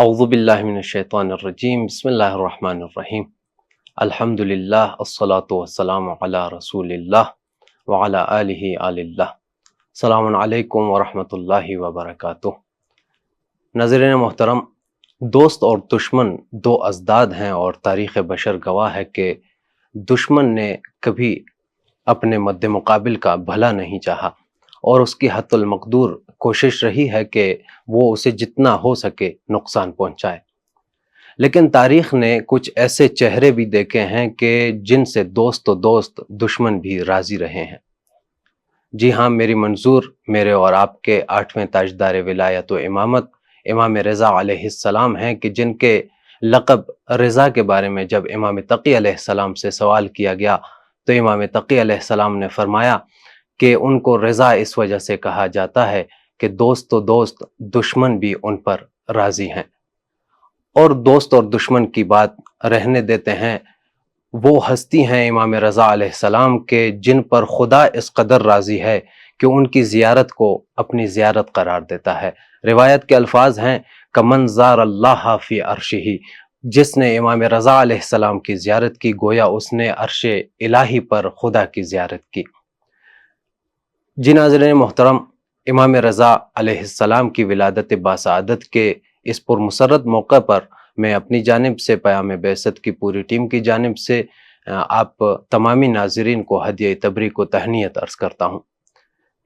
اعوذ باللہ من الشیطان الرجیم بسم اللہ الرحمن الرحیم الحمدللہ الصلاۃ والسلام علی رسول اللہ وعلی آلہ آل اللہ۔ السلام علیکم ورحمۃ اللہ وبرکاتہ۔ ناظرین محترم، دوست اور دشمن دو ازداد ہیں اور تاریخ بشر گواہ ہے کہ دشمن نے کبھی اپنے مد مقابل کا بھلا نہیں چاہا اور اس کی حتی المقدور کوشش رہی ہے کہ وہ اسے جتنا ہو سکے نقصان پہنچائے، لیکن تاریخ نے کچھ ایسے چہرے بھی دیکھے ہیں کہ جن سے دوست و دوست دشمن بھی راضی رہے ہیں۔ جی ہاں، میری منظور میرے اور آپ کے 8ویں تاجدار ولایت و امامت امام رضا علیہ السلام ہیں، کہ جن کے لقب رضا کے بارے میں جب امام تقی علیہ السلام سے سوال کیا گیا تو امام تقی علیہ السلام نے فرمایا کہ ان کو رضا اس وجہ سے کہا جاتا ہے کہ دوست و دوست دشمن بھی ان پر راضی ہیں۔ اور دوست اور دشمن کی بات رہنے دیتے ہیں، وہ ہستی ہیں امام رضا علیہ السلام کے جن پر خدا اس قدر راضی ہے کہ ان کی زیارت کو اپنی زیارت قرار دیتا ہے۔ روایت کے الفاظ ہیں کمن زار اللہ فی عرشہ، جس نے امام رضا علیہ السلام کی زیارت کی گویا اس نے عرش الہی پر خدا کی زیارت کی۔ جی ناظرین محترم، امام رضا علیہ السلام کی ولادت باسعادت کے اس پرمسرت موقع پر میں اپنی جانب سے پیام بعثت کی پوری ٹیم کی جانب سے آپ تمامی ناظرین کو ہدیہ تبریک و تہنیت عرض کرتا ہوں۔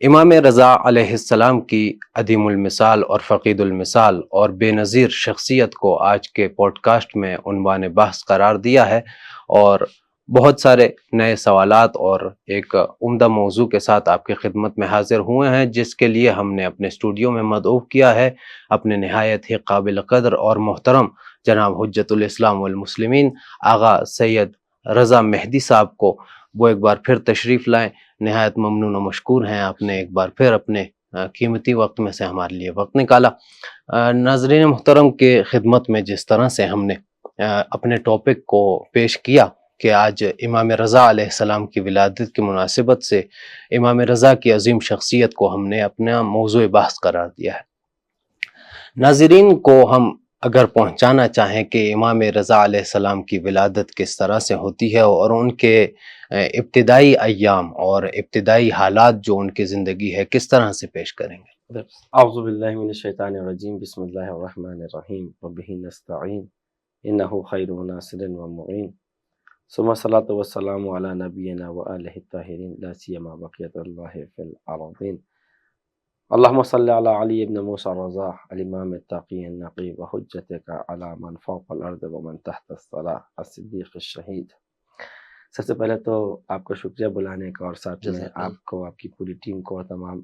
امام رضا علیہ السلام کی عدیم المثال اور فقید المثال اور بے نظیر شخصیت کو آج کے پوڈ کاسٹ میں عنوان بحث قرار دیا ہے، اور بہت سارے نئے سوالات اور ایک عمدہ موضوع کے ساتھ آپ کی خدمت میں حاضر ہوئے ہیں، جس کے لیے ہم نے اپنے اسٹوڈیو میں مدعو کیا ہے اپنے نہایت ہی قابل قدر اور محترم جناب حجت الاسلام والمسلمین آغا سید رضا مہدی صاحب کو۔ وہ ایک بار پھر تشریف لائیں، نہایت ممنون و مشکور ہیں، آپ نے ایک بار پھر اپنے قیمتی وقت میں سے ہمارے لیے وقت نکالا۔ ناظرین محترم کے خدمت میں جس طرح سے ہم نے اپنے ٹاپک کو پیش کیا کہ آج امام رضا علیہ السلام کی ولادت کی مناسبت سے امام رضا کی عظیم شخصیت کو ہم نے اپنا موضوع بحث قرار دیا ہے۔ ناظرین کو ہم اگر پہنچانا چاہیں کہ امام رضا علیہ السلام کی ولادت کس طرح سے ہوتی ہے اور ان کے ابتدائی ایام اور ابتدائی حالات جو ان کی زندگی ہے کس طرح سے پیش کریں گے؟ اعوذ باللہ من الشیطان الرجیم بسم اللہ الرحمن الرحیم وبہ نستعین انہ خیر ناصر و معین ثم الصلاۃ والسلام علی نبینا وآلہ الطاہرین لا سیما بقیت اللہ فی الارضین اللہم صلی علی علی ابن موسیٰ رضا الامام التقی النقی وحجتک علی من فوق الارض ومن تحت الثری الصدیق الشہید۔ سب سے پہلے تو آپ کو شکریہ بلانے کا، اور ساتھ میں آپ کو، آپ کی پوری ٹیم کو اور تمام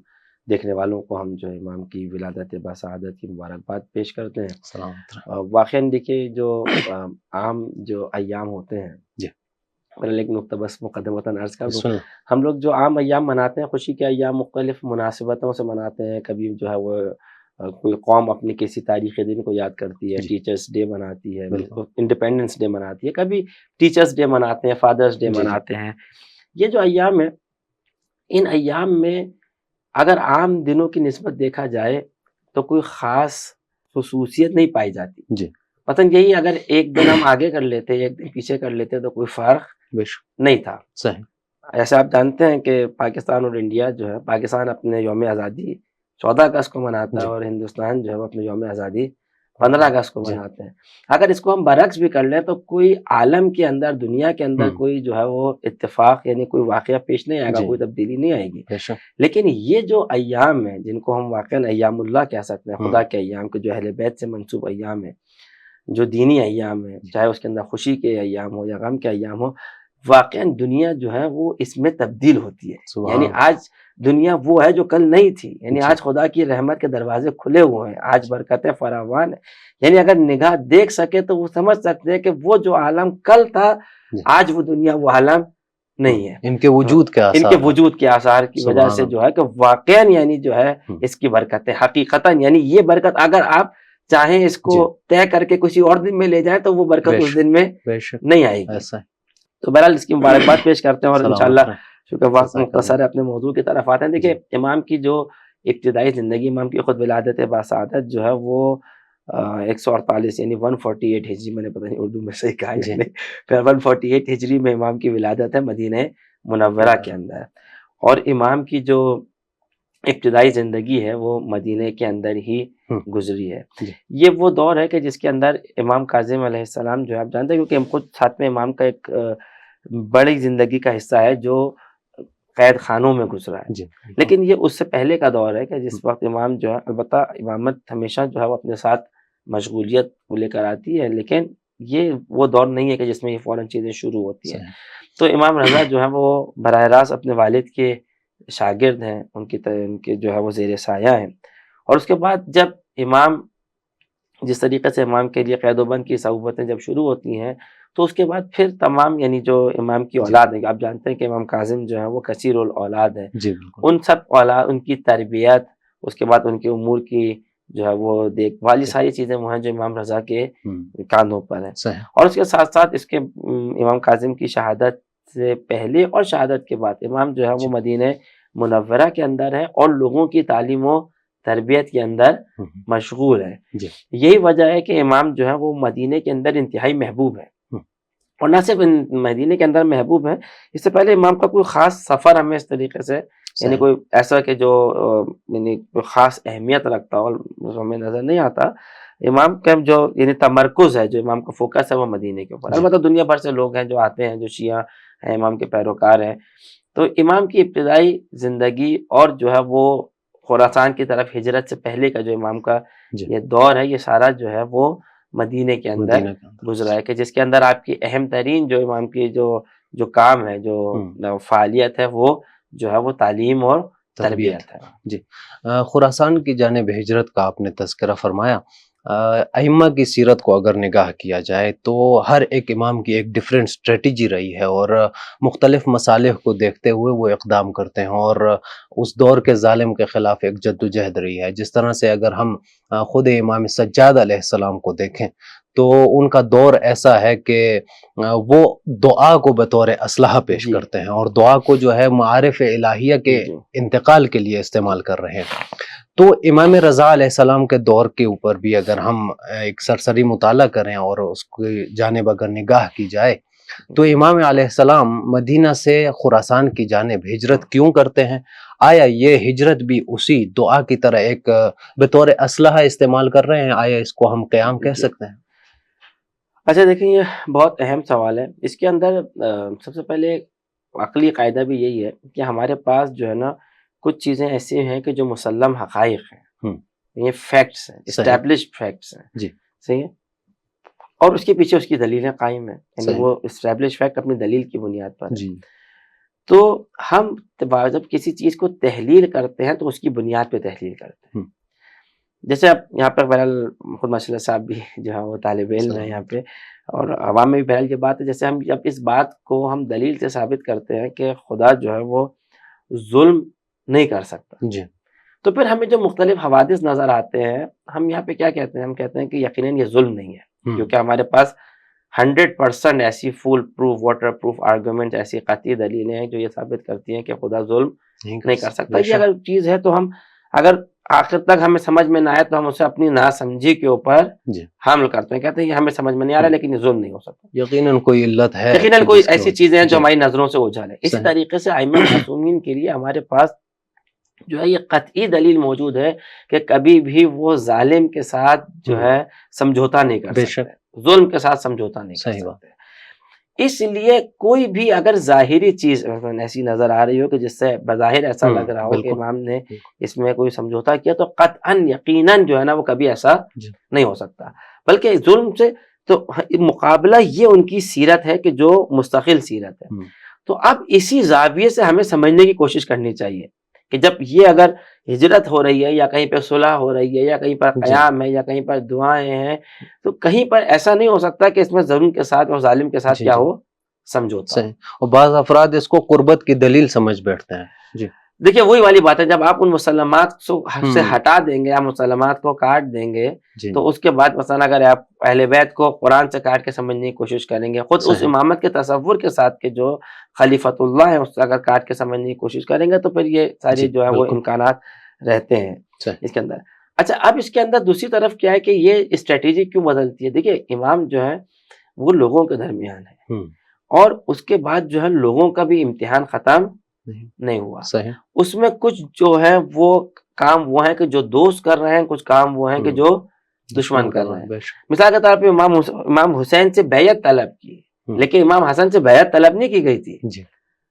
دیکھنے والوں کو ہم جو امام کی ولادت باسعادت کی مبارکباد پیش کرتے ہیں۔ واقعاً دیکھیے جو عام جو ایام ہوتے ہیں، پہلے ایک نقطہ بس مقدمتاً عرض کر دوں، ہم لوگ جو عام ایام مناتے ہیں، خوشی کے ایام مختلف مناسبتوں سے مناتے ہیں۔ کبھی جو ہے وہ کوئی قوم اپنی کسی تاریخی دن کو یاد کرتی ہے، ٹیچرز ڈے مناتی ہے، انڈیپینڈنس ڈے مناتی ہے، کبھی ٹیچرز ڈے مناتے ہیں، فادرز ڈے مناتے ہیں۔ یہ جو ایام ہیں، ان ایام میں اگر عام دنوں کی نسبت دیکھا جائے تو کوئی خاص خصوصیت نہیں پائی جاتی۔ مثلاً یہی اگر ایک دن ہم آگے کر لیتے، ایک دن پیچھے کر لیتے تو کوئی فرق نہیں تھا۔ ایسے آپ جانتے ہیں کہ پاکستان اور انڈیا جو ہے، پاکستان اپنے یوم آزادی 14 اگست کو مناتا ہے اور ہندوستان جو ہے وہ اپنے یوم آزادی 15 اگست کو مناتے ہیں۔ اگر اس کو ہم برعکس بھی کر لیں تو کوئی عالم کے اندر، دنیا کے اندر کوئی جو ہے وہ اتفاق یعنی کوئی واقعہ پیش نہیں آئے گا، کوئی تبدیلی نہیں آئے گی۔ لیکن یہ جو ایام ہیں جن کو ہم واقعاً ایام اللہ کہہ سکتے ہیں، خدا کے ایام کے جو اہل بیت سے منسوب ایام ہیں، جو دینی ایام ہیں، چاہے اس کے اندر خوشی کے ایام ہو یا غم کے ایام ہو، واقعاً دنیا جو ہے وہ اس میں تبدیل ہوتی ہے۔ یعنی آج دنیا وہ ہے جو کل نہیں تھی، یعنی آج خدا کی رحمت کے دروازے کھلے ہوئے ہیں، آج برکتیں فراوان ہیں۔ یعنی اگر نگاہ دیکھ سکے تو وہ سمجھ سکتے ہیں کہ وہ جو عالم کل تھا، آج وہ دنیا وہ عالم نہیں ہے۔ ان کے وجود کے آثار کی وجہ سے جو ہے کہ واقعاً یعنی جو ہے اس کی برکتیں حقیقتاً، یعنی یہ برکت اگر آپ چاہیں اس کو طے کر کے کسی اور دن میں لے جائیں تو وہ برکت اس دن میں نہیں آئے گی۔ تو بہرحال اس کی مبارکباد پیش کرتے ہیں، اور انشاءاللہ چونکہ وقت مختصر ہے اپنے موضوع کی طرف آتے ہیں۔ دیکھیں، امام کی جو ابتدائی زندگی، امام کی خود ولادت باسعادت جو ہے وہ 148 یعنی 148 ہجری، میں نے پتہ نہیں اردو میں صحیح کہا ہے یا نہیں، پھر 148 ہجری میں امام کی ولادت ہے مدینہ منورہ کے اندر، اور امام کی جو ابتدائی زندگی ہے وہ مدینہ کے اندر ہی گزری ہے۔ یہ وہ دور ہے کہ جس کے اندر امام کاظم علیہ السلام جو ہے، آپ جانتے ہیں کیونکہ ہم خود ساتھ میں امام کا ایک بڑی زندگی کا حصہ ہے جو قید خانوں میں گزرا ہے، لیکن یہ اس سے پہلے کا دور ہے کہ جس وقت امام جو ہے، البتہ امامت ہمیشہ جو ہے وہ اپنے ساتھ مشغولیت کو لے کر آتی ہے، لیکن یہ وہ دور نہیں ہے کہ جس میں یہ فوراً چیزیں شروع ہوتی ہیں۔ تو امام رضا جو ہے وہ براہ راست اپنے والد کے شاگرد ہیں، ان کے جو ہے وہ زیر سایہ ہیں، اور اس کے بعد جب امام جس طریقے سے امام کے لیے قید و بند کی صعوبتیں جب شروع ہوتی ہیں، تو اس کے بعد پھر تمام یعنی جو امام کی اولاد ہے، آپ جانتے ہیں کہ امام کاظم جو ہے وہ کثیر الاولاد ہے، ان سب اولاد، ان کی تربیت، اس کے بعد ان کے امور کی جو ہے وہ دیکھ بھال، یہ ساری چیزیں وہ ہیں جو امام رضا کے کاندھوں پر ہیں۔ اور اس کے ساتھ ساتھ اس کے امام کاظم کی شہادت سے پہلے اور شہادت کے بعد امام جو ہے وہ مدینہ منورہ کے اندر ہے اور لوگوں کی تعلیم و تربیت کے اندر مشغول ہے۔ یہی وجہ ہے کہ امام جو ہے وہ مدینہ کے اندر انتہائی محبوب ہے، اور نہ صرف مدینہ کے اندر محبوب ہے، اس سے پہلے امام کا کوئی خاص سفر ہمیں اس طریقے سے یعنی کوئی ایسا کہ جو یعنی کوئی خاص اہمیت رکھتا ہو ہمیں نظر نہیں آتا۔ امام کا جو یعنی تمرکز ہے، جو امام کا فوکس ہے وہ مدینہ کے اوپر۔ البتہ دنیا بھر سے لوگ ہیں جو آتے ہیں، جو شیعہ ہیں، امام کے پیروکار ہیں، تو امام کی ابتدائی زندگی اور جو ہے وہ خراسان کی طرف ہجرت سے پہلے کا جو امام کا یہ دور ہے، یہ سارا جو ہے وہ مدینہ کے اندر گزرا ہے، کہ جس کے اندر آپ کی اہم ترین جو امام کی جو کام ہے، جو فعالیت ہے، وہ جو ہے وہ تعلیم اور تربیت ہے۔ خراسان کی جانب ہجرت کا آپ نے تذکرہ فرمایا۔ ائمہ کی سیرت کو اگر نگاہ کیا جائے تو ہر ایک امام کی ایک ڈیفرنٹ اسٹریٹجی رہی ہے، اور مختلف مصالح کو دیکھتے ہوئے وہ اقدام کرتے ہیں، اور اس دور کے ظالم کے خلاف ایک جدوجہد رہی ہے۔ جس طرح سے اگر ہم خود امام سجاد علیہ السلام کو دیکھیں تو ان کا دور ایسا ہے کہ وہ دعا کو بطور اسلحہ پیش کرتے ہیں، اور دعا کو جو ہے معارف الہیہ کے انتقال کے لیے استعمال کر رہے ہیں۔ تو امام رضا علیہ السلام کے دور کے اوپر بھی اگر ہم ایک سرسری مطالعہ کریں اور اس کی جانب اگر نگاہ کی جائے تو امام علیہ السلام مدینہ سے خراسان کی جانب ہجرت کیوں کرتے ہیں؟ آیا یہ ہجرت بھی اسی دعا کی طرح ایک بطور اسلحہ استعمال کر رہے ہیں؟ آیا اس کو ہم قیام کہہ سکتے ہیں؟ اچھا دیکھیں، یہ بہت اہم سوال ہے۔ اس کے اندر سب سے پہلے عقلی قاعدہ بھی یہی ہے کہ ہمارے پاس جو ہے نا کچھ چیزیں ایسی ہیں کہ جو مسلم حقائق ہیں، یہ فیکٹس ہیں، اسٹیبلشڈ فیکٹس ہیں، صحیح ہے، اور اس کے پیچھے اس کی دلیلیں قائم ہیں، یعنی وہ اسٹیبلشڈ فیکٹ اپنی دلیل کی بنیاد پر ہے۔ تو ہم جب کسی چیز کو تحلیل کرتے ہیں تو اس کی بنیاد پہ تحلیل کرتے ہیں۔ جیسے اب یہاں پر بہرحال خود ماشاء اللہ صاحب بھی جو ہے وہ طالب علم ہیں یہاں پہ، اور عوام میں بھی بہرحال یہ بات ہے، جیسے ہم جب اس بات کو ہم دلیل سے ثابت کرتے ہیں کہ خدا جو ہے وہ ظلم نہیں کر سکتا، تو پھر ہمیں جو مختلف حوادث نظر آتے ہیں، ہم یہاں پہ کیا کہتے ہیں؟ ہم کہتے ہیں کہ یقیناً یہ ظلم نہیں ہے، کیونکہ ہمارے پاس 100% ایسی fool proof, water proof argument, ایسی قطعی دلیلیں ہیں جو یہ ثابت کرتی ہیں کہ خدا ظلم نہیں کر سکتا۔ یہ اگر چیز ہے تو ہم اگر آخر تک ہمیں سمجھ میں نہ آئے تو ہم اسے اپنی ناسمجھی کے اوپر حمل کرتے ہیں، کہتے ہیں یہ ہمیں سمجھ میں نہیں آ رہا لیکن یہ ظلم نہیں ہو سکتا، یقیناً کوئی علت ہے، یقیناً کوئی ایسی چیزیں ہیں جو ہماری نظروں سے اوجھل ہے۔ اسی طریقے سے ائمہ معصومین کے لیے ہمارے پاس جو ہے یہ قطعی دلیل موجود ہے کہ کبھی بھی وہ ظالم کے ساتھ جو ہے سمجھوتا نہیں کر سکتے، ظلم کے ساتھ سمجھوتا نہیں کر سکتے۔ اس لیے کوئی بھی اگر ظاہری چیز ایسی نظر آ رہی ہو کہ جس سے بظاہر ایسا لگ رہا ہو کہ امام نے اس میں کوئی سمجھوتا کیا، تو قطعاً یقیناً جو ہے نا وہ کبھی ایسا نہیں ہو سکتا، بلکہ ظلم سے تو مقابلہ یہ ان کی سیرت ہے کہ جو مستقل سیرت ہے۔ تو اب اسی زاویے سے ہمیں سمجھنے کی کوشش کرنی چاہیے کہ جب یہ اگر ہجرت ہو رہی ہے یا کہیں پہ صلح ہو رہی ہے یا کہیں پر قیام ہے یا کہیں پر دعائیں ہیں، تو کہیں پر ایسا نہیں ہو سکتا کہ اس میں ظلم کے ساتھ اور ظالم کے ساتھ کیا ہو، سمجھوتا ہو۔ اور بعض افراد اس کو قربت کی دلیل سمجھ بیٹھتے ہیں۔ دیکھیے وہی والی بات ہے، جب آپ ان مسلمات سے ہٹا دیں گے، آپ مسلمات کو کاٹ دیں گے، تو اس کے بعد مثلا اگر آپ اہل بیت کو قرآن سے کاٹ کے سمجھنے کی کوشش کریں گے، خود اس امامت کے تصور کے ساتھ کہ جو خلیفۃ اللہ ہے اس سے اگر کاٹ کے سمجھنے کی کوشش کریں گے، تو پھر یہ ساری جو ہے وہ امکانات رہتے ہیں اس کے اندر۔ اچھا اب اس کے اندر دوسری طرف کیا ہے کہ یہ اسٹریٹجی کیوں بدلتی ہے؟ دیکھیے امام جو ہے وہ لوگوں کے درمیان ہے، اور اس کے بعد جو ہے لوگوں کا بھی امتحان ختم نہیں ہوا، صحیح، اس میں کچھ جو ہے وہ کام وہ ہیں کہ جو دوست کر رہے ہیں، کچھ کام وہ ہیں کہ جو دشمن کر رہے ہیں۔ مثال کے طور پہ امام حسین سے بیعت طلب کی، لیکن امام حسن سے بیعت طلب نہیں کی گئی تھی۔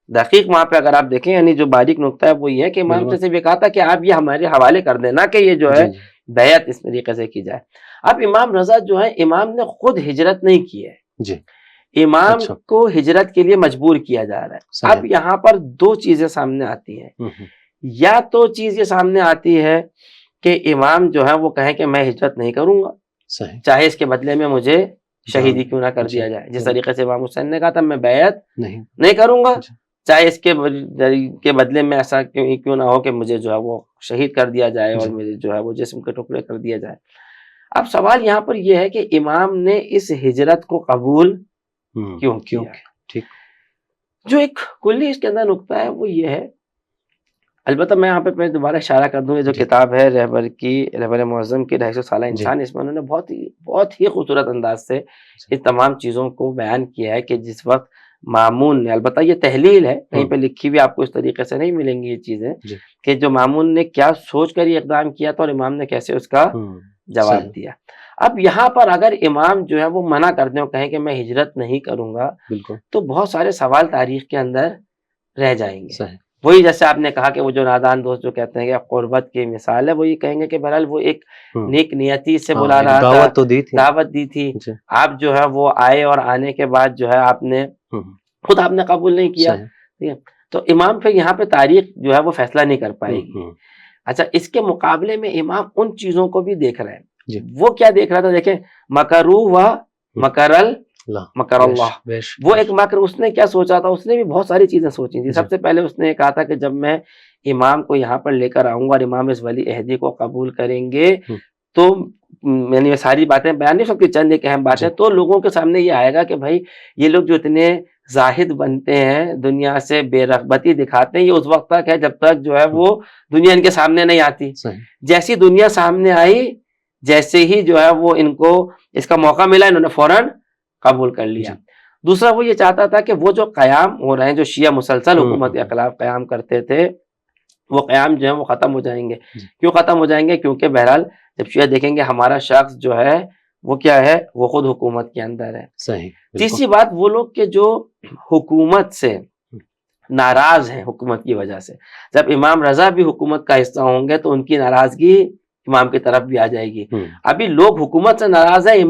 دقیق وہاں پہ اگر آپ دیکھیں یعنی جو باریک نقطہ ہے وہ یہ ہے کہ امام سے صرف یہ کہا تھا کہ آپ یہ ہمارے حوالے کر دینا کہ یہ جو ہے بیعت اس طریقے سے کی جائے۔ اب امام رضا جو ہے امام نے خود ہجرت نہیں کی ہے، امام کو ہجرت کے لیے مجبور کیا جا رہا ہے۔ اب یہاں پر دو چیزیں سامنے آتی ہیں، یا تو چیز یہ سامنے آتی ہے کہ امام جو ہے وہ کہیں کہ میں ہجرت نہیں کروں گا، چاہے اس کے بدلے میں مجھے شہیدی کیوں نہ کر دیا جائے، جس طریقے سے امام حسین نے کہا تھا میں بیعت نہیں کروں گا، چاہے اس کے بدلے میں ایسا کیوں نہ ہو کہ مجھے جو ہے وہ شہید کر دیا جائے اور مجھے جو ہے وہ جسم کے ٹکڑے کر دیا جائے۔ اب سوال یہاں پر یہ ہے کہ امام نے اس ہجرت کو قبول کیوں کیا؟ جو ایک کلی اس کے اندر نقطہ ہے وہ یہ ہے، البتہ میں یہاں پہ دوبارہ اشارہ کر دوں، یہ جو کتاب ہے رہبر معظم کی 250 سالہ انسان، اس میں انہوں نے بہت ہی خوبصورت انداز سے اس تمام چیزوں کو بیان کیا ہے کہ جس وقت مامون نے، البتہ یہ تحلیل ہے کہیں پہ لکھی بھی آپ کو اس طریقے سے نہیں ملیں گی یہ چیزیں، کہ جو مامون نے کیا سوچ کر یہ اقدام کیا تھا اور امام نے کیسے اس کا جواب دیا۔ اب یہاں پر اگر امام جو ہے وہ منع کر دیں اور کہیں کہ میں ہجرت نہیں کروں گا، تو بہت سارے سوال تاریخ کے اندر رہ جائیں گے۔ وہی جیسے آپ نے کہا کہ وہ جو نادان دوست جو کہتے ہیں کہ قربت کی مثال ہے، وہ یہ کہیں گے کہ بہرحال وہ ایک نیک نیتی سے بلا رہا تھا، دعوت دی تھی، آپ جو ہے وہ آئے اور آنے کے بعد جو ہے آپ نے خود آپ نے قبول نہیں کیا، تو امام پھر یہاں پہ تاریخ جو ہے وہ فیصلہ نہیں کر پائے گی۔ اچھا اس کے مقابلے میں امام ان چیزوں کو بھی دیکھ رہے ہیں، وہ کیا دیکھ رہا تھا؟ دیکھیں مکرو و مکر اللہ، وہ ایک مکر اس نے کیا سوچا تھا، اس نے بھی بہت ساری چیزیں سوچی تھی۔ سب سے پہلے اس نے کہا تھا کہ جب میں امام کو یہاں پر لے کر آؤں گا اور امام اس ولی عہدی کو قبول کریں گے تو یعنی یہ ساری باتیں بیان نہیں سکتی، چند ایک اہم باتیں، تو لوگوں کے سامنے یہ آئے گا کہ بھائی یہ لوگ جو اتنے زاہد بنتے ہیں، دنیا سے بے رغبتی دکھاتے ہیں، یہ اس وقت تک ہے جب تک جو ہے وہ دنیا ان کے سامنے نہیں آتی۔ جیسی دنیا سامنے آئی، جیسے ہی جو ہے وہ ان کو اس کا موقع ملا، انہوں نے فوراً قبول کر لیا۔ دوسرا وہ یہ چاہتا تھا کہ وہ جو قیام ہو رہے ہیں، جو شیعہ مسلسل حکومت کے خلاف قیام کرتے تھے، وہ قیام جو ہے وہ ختم ہو جائیں گے۔ کیوں ختم ہو جائیں گے؟ کیونکہ بہرحال جب شیعہ دیکھیں گے ہمارا شخص جو ہے وہ کیا ہے، وہ خود حکومت کے اندر ہے۔ تیسری بات، وہ لوگ کہ جو حکومت سے ناراض ہیں حکومت کی وجہ سے، جب امام رضا بھی حکومت کا حصہ ہوں گے تو ان کی ناراضگی امام کی طرف بھی آ جائے گی۔ ابھی لوگ حکومت سے ناراض ہیں،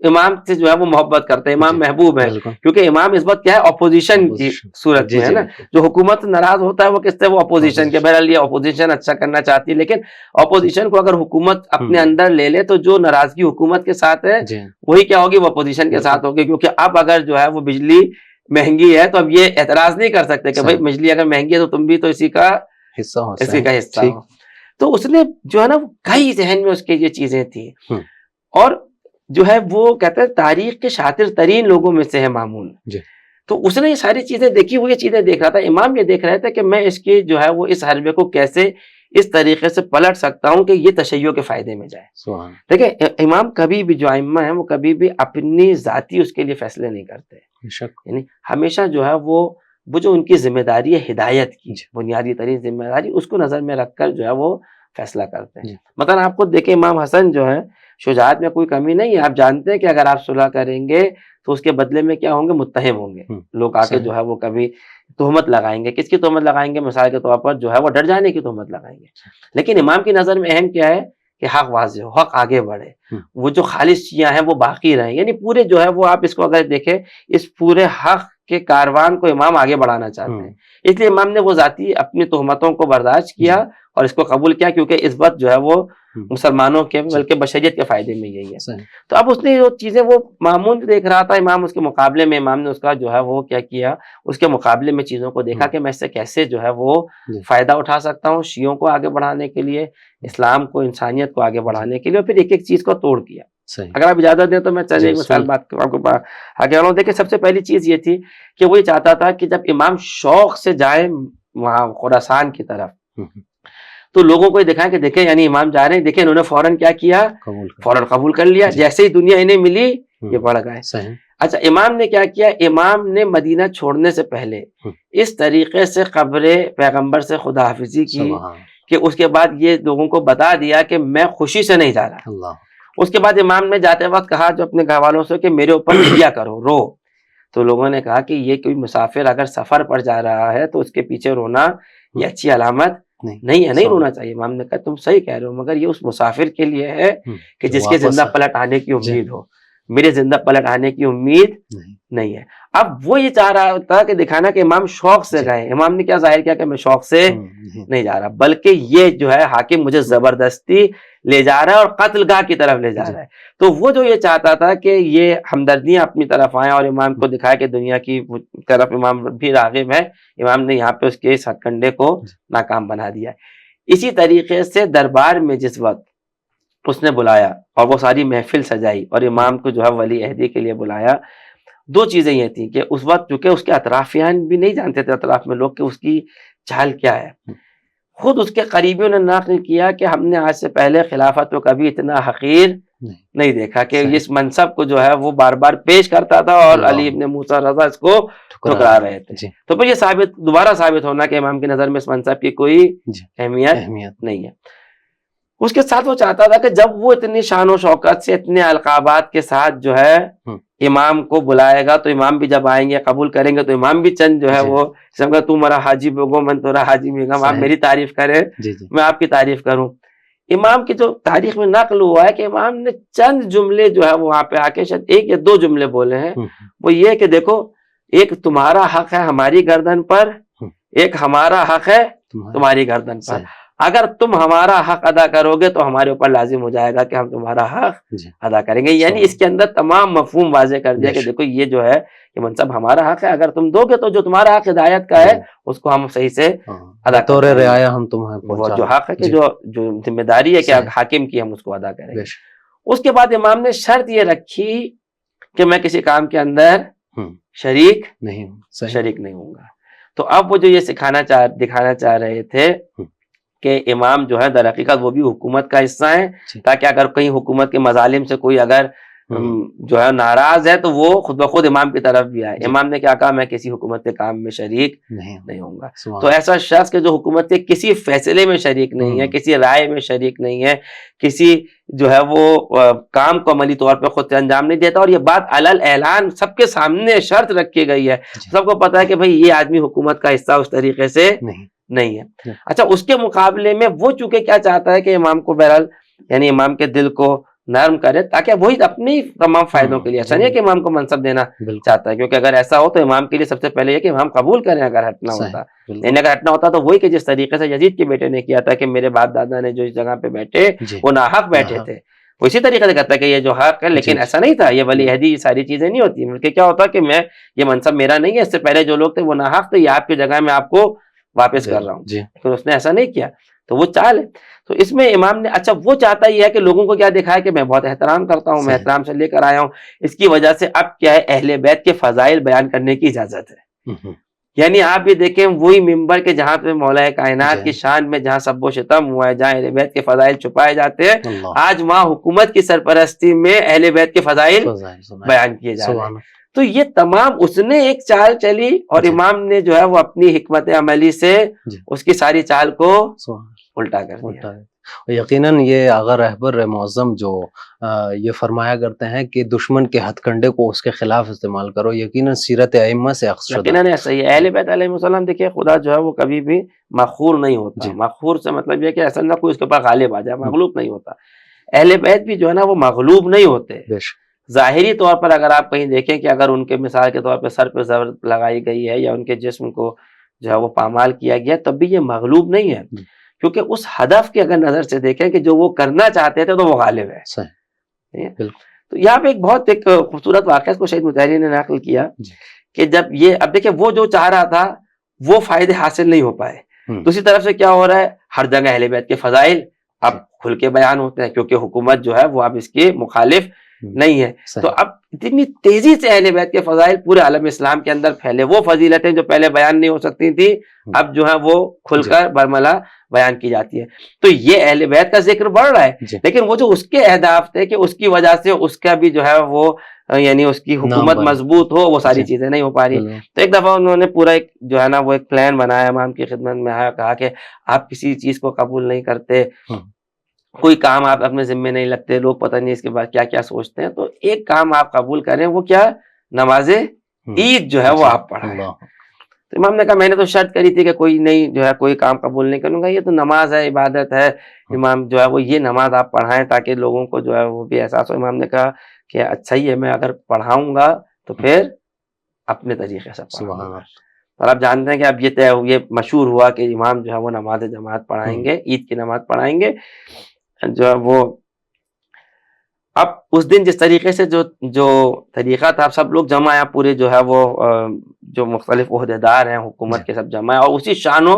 امام سے جو ہے وہ محبت کرتے ہیں، امام محبوب ہے، کیونکہ امام اس وقت کیا ہے، اپوزیشن کی صورت میں ہے نا۔ جو حکومت سے ناراض ہوتا ہے وہ کس سے؟ وہ اپوزیشن کے۔ بہرحال یہ اپوزیشن اچھا کرنا چاہتی ہے، لیکن اپوزیشن کو اگر حکومت اپنے اندر لے لے تو جو ناراضگی حکومت کے ساتھ ہے وہی کیا ہوگی، وہ اپوزیشن کے ساتھ ہوگی۔ کیونکہ اب اگر جو ہے وہ بجلی مہنگی ہے تو اب یہ اعتراض نہیں کر سکتے کہ بھائی بجلی اگر مہنگی ہے تو تم بھی تو اسی کا حصہ ہو۔ تو اس نے جو ہے نا کئی ذہن میں اس کے یہ چیزیں تھیں، اور جو ہے وہ کہتے ہیں تاریخ کے شاطر ترین لوگوں میں سے ہے مامون، تو اس نے یہ ساری چیزیں دیکھی، وہ یہ چیزیں دیکھ رہا تھا۔ امام یہ دیکھ رہے تھے کہ میں اس کی جو ہے وہ اس حربے کو کیسے اس طریقے سے پلٹ سکتا ہوں کہ یہ تشیع کے فائدے میں جائے۔ دیکھیں امام کبھی بھی، جو ائمہ ہیں وہ کبھی بھی اپنی ذاتی اس کے لیے فیصلے نہیں کرتے، یعنی ہمیشہ جو ہے وہ جو ان کی ذمہ داری ہے ہدایت کی، بنیادی ترین ذمہ داری، اس کو نظر میں رکھ کر جو ہے وہ فیصلہ کرتے ہیں۔ مثلا آپ کو دیکھیں امام حسن جو ہے شجاعت میں کوئی کمی نہیں ہے، آپ جانتے ہیں کہ اگر آپ صلح کریں گے تو اس کے بدلے میں کیا ہوں گے، متہم ہوں گے، لوگ آ کے جو ہے وہ کبھی تہمت لگائیں گے۔ کس کی تہمت لگائیں گے؟ مثال کے طور پر جو ہے وہ ڈر جانے کی تہمت لگائیں گے، لیکن امام کی نظر میں اہم کیا ہے کہ حق واضح ہو، حق آگے بڑھے، وہ جو خالص شیعہ ہیں وہ باقی رہیں، یعنی پورے جو ہے وہ آپ اس کو اگر دیکھیں اس پورے حق کے کاروان کو امام آگے بڑھانا چاہتے ہیں، اس لیے امام نے وہ ذاتی اپنی تہمتوں کو برداشت کیا اور اس کو قبول کیا، کیونکہ اس وقت جو ہے وہ مسلمانوں کے بلکہ بشریت کے فائدے میں یہی ہے۔ تو اب اس نے جو چیزیں وہ مامون دیکھ رہا تھا، امام اس کے مقابلے میں، امام نے اس کا جو ہے وہ کیا کیا، اس کے مقابلے میں چیزوں کو دیکھا کہ میں اس سے کیسے جو ہے وہ فائدہ اٹھا سکتا ہوں شیعوں کو آگے بڑھانے کے لیے، اسلام کو، انسانیت کو آگے بڑھانے کے لیے، اور پھر ایک ایک چیز کو توڑ کیا۔ اگر آپ اجازت دیں تو میں چند ایک مثال بات آپ کو آگے بڑھاؤں۔ دیکھیں سب سے پہلی چیز یہ تھی کہ وہ یہ چاہتا تھا کہ جب امام شوق سے جائیں وہاں خراسان کی طرف تو لوگوں کو دکھائیں کہ دیکھیں یعنی امام جا رہے ہیں، دیکھیں انہوں نے فوراً کیا کیا، فوراً قبول کر لیا، جیسے ہی دنیا انہیں ملی یہ بڑھ گئے۔ اچھا امام نے کیا کیا، امام نے مدینہ چھوڑنے سے پہلے اس طریقے سے قبر پیغمبر سے خدا حافظی کی کہ اس کے بعد یہ لوگوں کو بتا دیا کہ میں خوشی سے نہیں جا رہا۔ اس کے بعد امام نے جاتے وقت کہا جو اپنے گھر والوں سے کہ میرے اوپر کیا کرو، رو۔ تو لوگوں نے کہا کہ یہ کوئی مسافر اگر سفر پر جا رہا ہے تو اس کے پیچھے رونا یہ اچھی علامت نہیں ہے، نہیں رونا چاہیے۔ امام نے کہا تم صحیح کہہ رہے ہو، مگر یہ اس مسافر کے لیے ہے کہ جس کے زندہ پلٹ آنے کی امید ہو، میرے زندہ پلٹ آنے کی امید نہیں ہے۔ اب وہ یہ چاہ رہا تھا کہ دکھانا کہ امام شوق سے گئے، امام نے کیا ظاہر کیا کہ میں شوق سے نہیں جا رہا، بلکہ یہ جو ہے حاکم مجھے زبردستی لے جا رہا ہے اور قتل گاہ کی طرف لے جا رہا ہے۔ تو وہ جو یہ چاہتا تھا کہ یہ ہمدردیاں اپنی طرف آئیں اور امام کو دکھائے کہ دنیا کی طرف امام بھی راغب ہے، امام نے یہاں پہ اس کے اس ہتھ کنڈے کو ناکام بنا دیا۔ اسی طریقے سے دربار میں جس وقت اس نے بلایا اور وہ ساری محفل سجائی اور امام کو جو ہے ولی عہدی کے لیے بلایا، دو چیزیں یہ تھیں کہ اس وقت چونکہ اس کے اطرافیان بھی نہیں جانتے تھے اطراف میں لوگ کہ اس کی چال کیا ہے، خود اس کے قریبیوں نے نقل کیا کہ ہم نے آج سے پہلے خلافت کو کبھی اتنا حقیر نہیں دیکھا کہ اس منصب کو جو ہے وہ بار بار پیش کرتا تھا اور علی ابن موسیٰ رضا اس کو ٹھکرا رہے تھے۔ تو پھر یہ دوبارہ ثابت ہونا کہ امام کی نظر میں اس منصب کی کوئی اہمیت نہیں ہے۔ اس کے ساتھ وہ چاہتا تھا کہ جب وہ اتنی شان و شوکت سے اتنے القابات کے ساتھ جو ہے امام کو بلائے گا تو امام بھی جب آئیں گے قبول کریں گے تو امام بھی چند جو ہے وہ تو میرا حاجی بگو من تو حاجی بیگم، آپ میری تعریف کریں میں آپ کی تعریف کروں۔ امام کی جو تاریخ میں نقل ہوا ہے کہ امام نے چند جملے جو ہے وہاں پہ آ کے شاید ایک یا دو جملے بولے ہیں، وہ یہ کہ دیکھو ایک تمہارا حق ہے ہماری گردن پر، ایک ہمارا حق ہے تمہاری گردن پر، اگر تم ہمارا حق ادا کرو گے تو ہمارے اوپر لازم ہو جائے گا کہ ہم تمہارا حق ادا کریں گے۔ یعنی اس کے اندر تمام مفہوم واضح کر دیا کہ دیکھو یہ جو ہے یہ منصب ہمارا حق ہے، اگر تم دو گے تو جو تمہارا حق ہدایت کا ہے اس کو ہم صحیح سے ادا کریں گے، ہم تمہیں وہ جو حق ہے کہ جو ذمہ داری ہے کہ حاکم کی ہم اس کو ادا کریں گے۔ اس کے بعد امام نے شرط یہ رکھی کہ میں کسی کام کے اندر شریک نہیں ہوں گا۔ تو اب وہ جو یہ دکھانا چاہ رہے تھے کہ امام جو ہے در حقیقت وہ بھی حکومت کا حصہ ہیں، تاکہ اگر کہیں حکومت کے مظالم سے کوئی اگر جو ہے ناراض ہے تو وہ خود بخود امام کی طرف بھی آئے۔ امام نے کیا کہا، میں کسی حکومت کے کام میں شریک نہیں ہوں گا۔ تو ایسا شخص کہ جو حکومت کے کسی فیصلے میں شریک نہیں ہے، کسی رائے میں شریک نہیں ہے، کسی جو ہے وہ کام کو عملی طور پہ خود سے انجام نہیں دیتا، اور یہ بات علل اعلان سب کے سامنے شرط رکھی گئی ہے، سب کو پتا ہے کہ بھئی یہ آدمی حکومت کا حصہ اس طریقے سے نہیں ہے۔ اچھا اس کے مقابلے میں وہ چونکہ کیا چاہتا ہے کہ امام کو بہرحال یعنی امام کے دل کو نرم کرے تاکہ وہی اپنی تمام فائدوں کے لیے، ایسا نہیں ہے کہ امام کو منصب دینا چاہتا ہے، کیونکہ اگر ایسا ہو تو امام کے لیے سب سے پہلے یہ کہ امام قبول کریں اگر ہٹنا ہوتا، یعنی اگر ہٹنا ہوتا تو وہی کہ جس طریقے سے یزید کے بیٹے نے کیا تھا کہ میرے باپ دادا نے جو اس جگہ پہ بیٹھے وہ ناحق بیٹھے تھے، وہ اسی طریقے سے کہتا ہے کہ یہ جو حق ہے، لیکن ایسا نہیں تھا، یہ ولی عہدی یہ ساری چیزیں نہیں ہوتی، بلکہ کیا ہوتا کہ میں یہ منصب میرا نہیں ہے، اس سے پہلے جو لوگ تھے وہ ناحق تھے، یہ آپ کی جگہ میں آپ کو واپس کر رہا ہوں، لیکن اس نے ایسا نہیں کیا، تو وہ چال ہے۔ تو اس میں امام نے اچھا وہ چاہتا یہ ہے کہ لوگوں کو کیا دکھایا کہ میں بہت احترام کرتا ہوں، میں احترام سے لے کر آیا ہوں، اس کی وجہ سے اب کیا ہے اہل بیت کے فضائل بیان کرنے کی اجازت ہے۔ یعنی آپ یہ دیکھیں وہی ممبر کے جہاں پہ مولا کائنات کی شان میں جہاں سب و شتم ہوا ہے، جہاں اہل بیت کے فضائل چھپائے جاتے ہیں، آج وہاں حکومت کی سرپرستی میں اہل بیت کے فضائل بیان کیے جا رہے ہیں۔ تو یہ تمام اس نے ایک چال چلی اور امام نے جو ہے وہ اپنی حکمت عملی سے اس کی ساری چال کو الٹا کر دیا۔ یقیناً یہ آغا رہبر معظم جو یہ فرمایا کرتے ہیں کہ دشمن کے ہتھ کنڈے کو اس کے خلاف استعمال کرو، یقیناً سیرت ائمہ سے اخذ شدہ، یقیناً ایسا ہی ہے۔ اہل بیت علیہ السلام دیکھیے خدا جو ہے وہ کبھی بھی مغفور نہیں ہوتا، مغفور سے مطلب یہ کہ ایسا نہ کوئی اس کے اوپر غالب آ جائے، مغلوب نہیں ہوتا۔ اہل بیت بھی جو ہے نا وہ مغلوب نہیں ہوتے۔ ظاہری طور پر اگر آپ کہیں دیکھیں کہ اگر ان کے مثال کے طور پہ سر پہ زبر لگائی گئی ہے یا ان کے جسم کو جو ہے وہ پامال کیا گیا تب بھی یہ مغلوب نہیں ہے، کیونکہ اس ہدف کے اگر نظر سے دیکھیں کہ جو وہ کرنا چاہتے تھے تو وہ غالب ہے۔ تو یہاں پہ ایک خوبصورت واقعہ کو شہید مطہری نے نقل کیا کہ جب یہ اب دیکھیں وہ جو چاہ رہا تھا وہ فائدے حاصل نہیں ہو پائے، دوسری طرف سے کیا ہو رہا ہے ہر جگہ اہل بیت کے فضائل اب کھل کے بیان ہوتے ہیں، کیونکہ حکومت جو ہے وہ اب اس کے مخالف نہیں ہے. تو اب اتنی تیزی سے اہل بیت کے فضائل پورے عالم اسلام کے اندر پھیلے, وہ فضیلتیں جو پہلے بیان نہیں ہو سکتی تھی اب جو ہے وہ کھل کر برملا بیان کی جاتی ہے. تو یہ اہل بیت کا ذکر بڑھ رہا ہے, لیکن وہ جو اس کے اہداف تھے کہ اس کی وجہ سے اس کا بھی جو ہے وہ یعنی اس کی حکومت مضبوط ہو, وہ ساری چیزیں نہیں ہو پا رہی. تو ایک دفعہ انہوں نے پورا ایک جو ہے نا وہ ایک پلان بنایا, امام کی خدمت میں آیا, کہا کہ آپ کسی چیز کو قبول نہیں کرتے, کوئی کام آپ اپنے ذمے نہیں لگتے, لوگ پتہ نہیں اس کے بعد کیا کیا سوچتے ہیں, تو ایک کام آپ قبول کریں, وہ کیا, نماز عید جو ہے وہ آپ پڑھائیں. تو امام نے کہا میں نے تو شرط کری تھی کہ کوئی نہیں جو ہے کوئی کام قبول نہیں کروں گا, یہ تو نماز ہے, عبادت ہے امام جو ہے وہ یہ نماز آپ پڑھائیں تاکہ لوگوں کو جو ہے وہ بھی احساس ہو. امام نے کہا کہ اچھا ہی ہے, میں اگر پڑھاؤں گا تو پھر اپنے طریقے سے پڑھاؤں گا. اور آپ جانتے ہیں کہ اب یہ مشہور ہوا کہ امام جو ہے وہ نماز جماعت پڑھائیں گے, عید کی نماز پڑھائیں گے جو ہے وہ. اب اس دن جس طریقے سے جو طریقہ تھا, سب لوگ جمع ہیں, پورے جو ہے وہ جو مختلف عہدیدار ہیں حکومت کے سب جمع ہیں, اور اسی شان و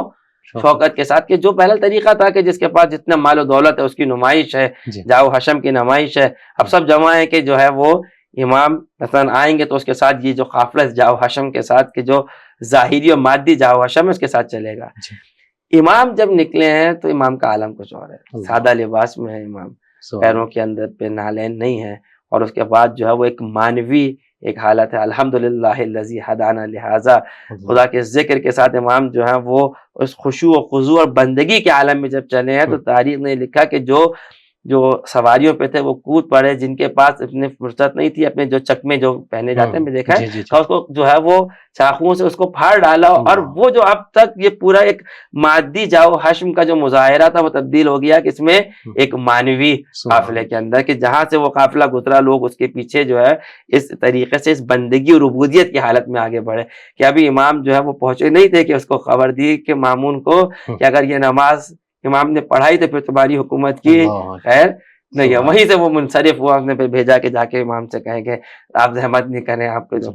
شوکت کے ساتھ کہ جو پہلا طریقہ تھا کہ جس کے پاس جتنا مال و دولت ہے اس کی نمائش ہے, جاؤ حشم کی نمائش ہے. اب سب جمع ہیں کہ جو ہے وہ امام مثلا آئیں گے تو اس کے ساتھ یہ جو قافلہ جاؤ حشم کے ساتھ کہ جو ظاہری اور مادی جاؤ حشم ہے اس کے ساتھ چلے گا. امام جب نکلے ہیں تو امام کا عالم کچھ اور ہے, سادہ لباس میں ہے امام, پیروں کے اندر پہ نالین نہیں ہے, اور اس کے بعد جو ہے وہ ایک مانوی ایک حالت ہے, الحمدللہ الذی ہدانا لہذا, خدا کے ذکر کے ساتھ امام جو ہے وہ اس خشوع و خضوع اور بندگی کے عالم میں جب چلے ہیں تو تاریخ نے لکھا کہ جو سواریوں پہ تھے وہ کود پڑے, جن کے پاس اتنی فرصت نہیں تھی اپنے جو چکمے جو پہنے جاتے ہیں میں دیکھا ہے, تو اس کو جو ہے وہ چاقوؤں سے اس کو پھاڑ ڈالا, اور وہ جو اب تک یہ پورا ایک مادی جاؤ حشم کا جو مظاہرہ تھا وہ تبدیل ہو گیا کہ اس میں ایک مانوی قافلے کے اندر, کہ جہاں سے وہ قافلہ گزرا لوگ اس کے پیچھے جو ہے اس طریقے سے اس بندگی اور عبودیت کی حالت میں آگے بڑھے. کہ ابھی امام جو ہے وہ پہنچے نہیں تھے کہ اس کو خبر دی کہ مامون کو کہ اگر یہ نماز امام نے پڑھائی تو پھر تمہاری حکومت کی خیر نہیں ہے. وہیں سے وہ منصرف ہوا, ہم نے پھر بھیجا کہ جا کے امام سے کہیں کہ آپ زحمت نہیں کریں آپ کو جو.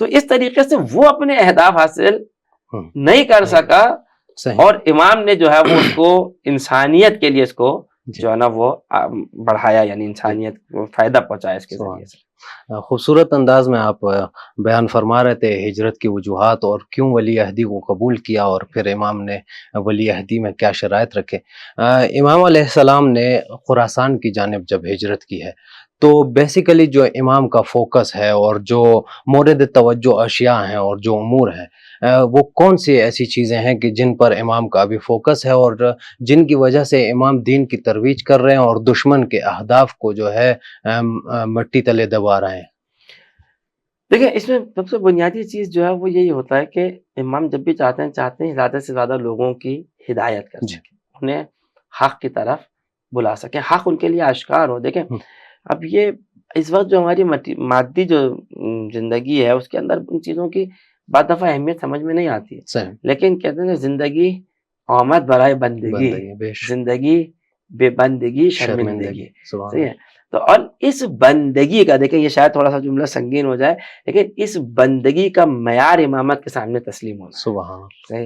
تو اس طریقے سے وہ اپنے اہداف حاصل نہیں کر سکا, اور امام نے جو ہے وہ اس کو انسانیت کے لیے اس کو جو ہے نا وہ بڑھایا, یعنی انسانیت کو فائدہ پہنچایا اس کے ذریعے سے. خوبصورت انداز میں آپ بیان فرما رہے تھے ہجرت کی وجوہات اور کیوں ولی عہدی کو قبول کیا, اور پھر امام نے ولی عہدی میں کیا شرائط رکھے. امام علیہ السلام نے خراسان کی جانب جب ہجرت کی ہے تو بیسیکلی جو امام کا فوکس ہے اور جو مورد توجہ اشیاء ہیں اور جو امور ہیں وہ کون سی ایسی چیزیں ہیں کہ جن پر امام کا ابھی فوکس ہے اور جن کی وجہ سے امام دین کی ترویج کر رہے ہیں اور دشمن کے اہداف کو جو ہے مٹی تلے دبا رہے ہیں؟ دیکھیں اس میں سب سے بنیادی چیز جو ہے وہ یہی ہوتا ہے کہ امام جب بھی چاہتے ہیں زیادہ سے زیادہ لوگوں کی ہدایت کر سکیں, انہیں حق کی طرف بلا سکیں, حق ان کے لیے آشکار ہو. دیکھیں اب یہ اس وقت جو ہماری مادی جو زندگی ہے اس کے اندر ان چیزوں کی بعض دفعہ اہمیت سمجھ میں نہیں آتی ہے, لیکن کہتے ہیں زندگی آمد برائے بندگی, زندگی بے بندگی شرمندگی. صحیح ہے. تو اور اس بندگی کا دیکھیں یہ شاید تھوڑا سا جملہ سنگین ہو جائے, لیکن اس بندگی کا معیار امامت کے سامنے تسلیم ہونا.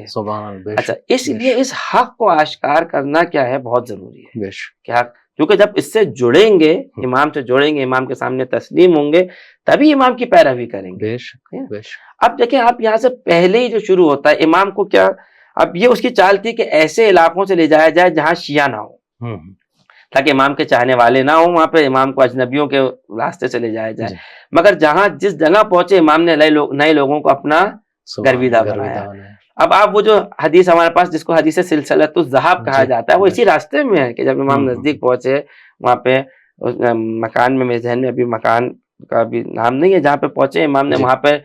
سبحان. اچھا, اس لیے اس حق کو آشکار کرنا کیا ہے بہت ضروری ہے. کیا کیونکہ جب اس سے جڑیں گے, امام سے جڑیں گے, امام کے سامنے تسلیم ہوں گے, تبھی امام کی پیروی کریں گے. اب دیکھیں آپ یہاں سے پہلے ہی جو شروع ہوتا ہے امام کو کیا, اب یہ اس کی چال تھی کہ ایسے علاقوں سے لے جایا جائے جہاں شیعہ نہ ہو, تاکہ امام کے چاہنے والے نہ ہوں, وہاں پہ امام کو اجنبیوں کے راستے سے لے جایا جائے. مگر جس جگہ پہنچے امام نے نئے لوگوں کو اپنا گرویدہ بنایا. اب آپ وہ جو حدیث ہمارے پاس جس کو حدیث سلسلۃ الذہاب کہا جاتا ہے وہ اسی راستے میں ہے کہ جب امام نزدیک پہنچے وہاں پہ مکان میں, میرے ذہن میں ابھی مکان کا بھی نام نہیں ہے, جہاں پہ پہنچے امام نے وہاں پہ